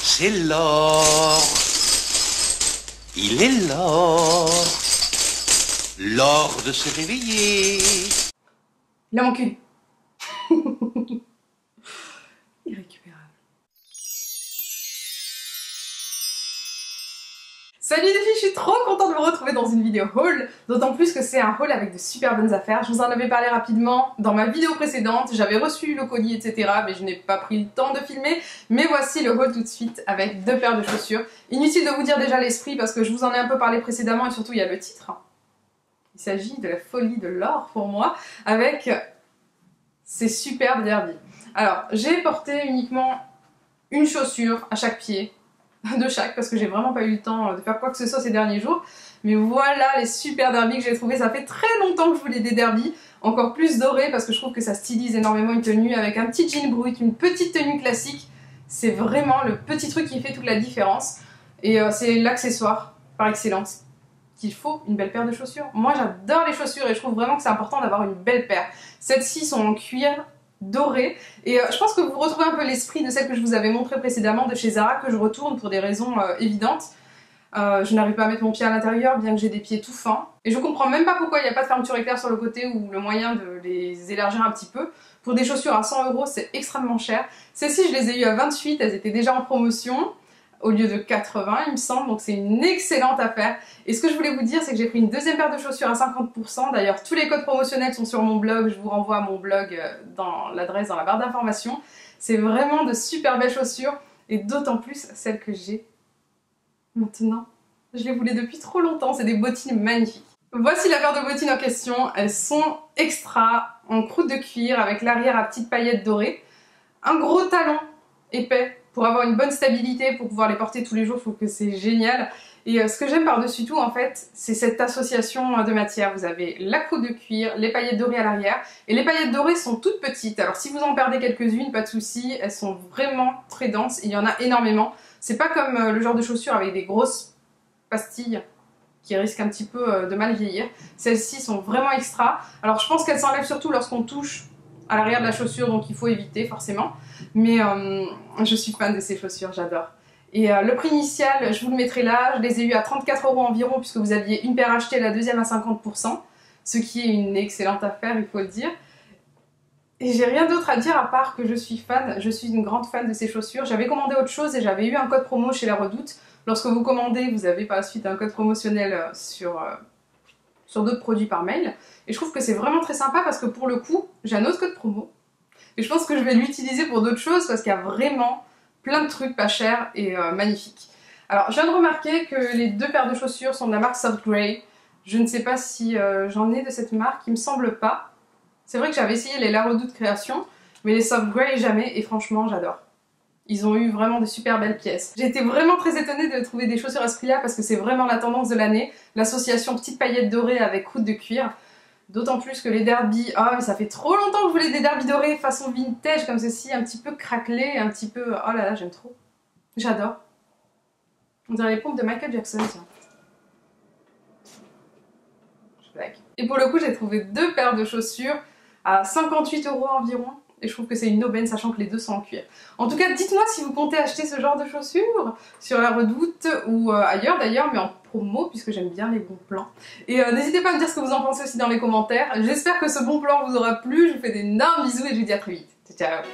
C'est l'or. Il est l'or. L'or de se réveiller. Il en manque une. Irrécupérable. Salut les filles, je suis trop contente de vous retrouver dans une vidéo haul, d'autant plus que c'est un haul avec de super bonnes affaires. Je vous en avais parlé rapidement dans ma vidéo précédente, j'avais reçu le colis etc. mais je n'ai pas pris le temps de filmer. Mais voici le haul tout de suite avec deux paires de chaussures. Inutile de vous dire déjà l'esprit parce que je vous en ai un peu parlé précédemment et surtout il y a le titre. Il s'agit de la folie de l'or pour moi avec ces superbes derby. Alors j'ai porté uniquement une chaussure à chaque pied. De chaque parce que j'ai vraiment pas eu le temps de faire quoi que ce soit ces derniers jours, mais voilà les super derbies que j'ai trouvé. Ça fait très longtemps que je voulais des derbies encore plus dorés parce que je trouve que ça stylise énormément une tenue avec un petit jean brut, une petite tenue classique. C'est vraiment le petit truc qui fait toute la différence et c'est l'accessoire par excellence qu'il faut une belle paire de chaussures. Moi j'adore les chaussures et je trouve vraiment que c'est important d'avoir une belle paire. Celles-ci sont en cuir doré et je pense que vous retrouvez un peu l'esprit de celle que je vous avais montré précédemment de chez Zara, que je retourne pour des raisons évidentes. Je n'arrive pas à mettre mon pied à l'intérieur bien que j'ai des pieds tout fins et je comprends même pas pourquoi il n'y a pas de fermeture éclair sur le côté ou le moyen de les élargir un petit peu. Pour des chaussures à 100 € c'est extrêmement cher. Celles-ci je les ai eues à 28, elles étaient déjà en promotion au lieu de 80 il me semble, donc c'est une excellente affaire. Et ce que je voulais vous dire c'est que j'ai pris une deuxième paire de chaussures à 50%, d'ailleurs tous les codes promotionnels sont sur mon blog, je vous renvoie à mon blog dans l'adresse dans la barre d'informations. C'est vraiment de super belles chaussures et d'autant plus celles que j'ai maintenant. Je les voulais depuis trop longtemps, c'est des bottines magnifiques. Voici la paire de bottines en question, elles sont extra en croûte de cuir avec l'arrière à petites paillettes dorées, un gros talon épais pour avoir une bonne stabilité, pour pouvoir les porter tous les jours, je trouve que c'est génial. Et ce que j'aime par-dessus tout en fait, c'est cette association de matières. Vous avez la croûte de cuir, les paillettes dorées à l'arrière, et les paillettes dorées sont toutes petites. Alors si vous en perdez quelques-unes, pas de souci, elles sont vraiment très denses, il y en a énormément. C'est pas comme le genre de chaussures avec des grosses pastilles qui risquent un petit peu de mal vieillir. Celles-ci sont vraiment extra. Alors je pense qu'elles s'enlèvent surtout lorsqu'on touche à l'arrière de la chaussure, donc il faut éviter forcément. Mais je suis fan de ces chaussures, j'adore. Et le prix initial, je vous le mettrai là, je les ai eu à 34 € environ puisque vous aviez une paire achetée, la deuxième à 50%, ce qui est une excellente affaire, il faut le dire. Et j'ai rien d'autre à dire à part que je suis fan, je suis une grande fan de ces chaussures. J'avais commandé autre chose et j'avais eu un code promo chez La Redoute. Lorsque vous commandez, vous avez par la suite un code promotionnel sur d'autres produits par mail. Et je trouve que c'est vraiment très sympa parce que pour le coup, j'ai un autre code promo. Et je pense que je vais l'utiliser pour d'autres choses parce qu'il y a vraiment plein de trucs pas chers et magnifiques. Alors, je viens de remarquer que les deux paires de chaussures sont de la marque Soft Grey. Je ne sais pas si j'en ai de cette marque, il me semble pas. C'est vrai que j'avais essayé les La Redoute Création, mais les Soft Grey jamais et franchement, j'adore. Ils ont eu vraiment de super belles pièces. J'ai été vraiment très étonnée de trouver des chaussures à ce prix-là parce que c'est vraiment la tendance de l'année. L'association petites paillettes dorées avec croûte de cuir. D'autant plus que les derbies, oh mais ça fait trop longtemps que je voulais des derbies dorés façon vintage comme ceci, un petit peu craquelé, un petit peu... Oh là là, j'aime trop. J'adore. On dirait les pompes de Michael Jackson, tiens. Je blague. Et pour le coup, j'ai trouvé deux paires de chaussures à 58 € environ. Et je trouve que c'est une aubaine, sachant que les deux sont en cuir. En tout cas, dites-moi si vous comptez acheter ce genre de chaussures sur La Redoute ou ailleurs d'ailleurs, mais en promo, puisque j'aime bien les bons plans. Et n'hésitez pas à me dire ce que vous en pensez aussi dans les commentaires. J'espère que ce bon plan vous aura plu. Je vous fais d'énormes bisous et je vous dis à très vite. Ciao, ciao.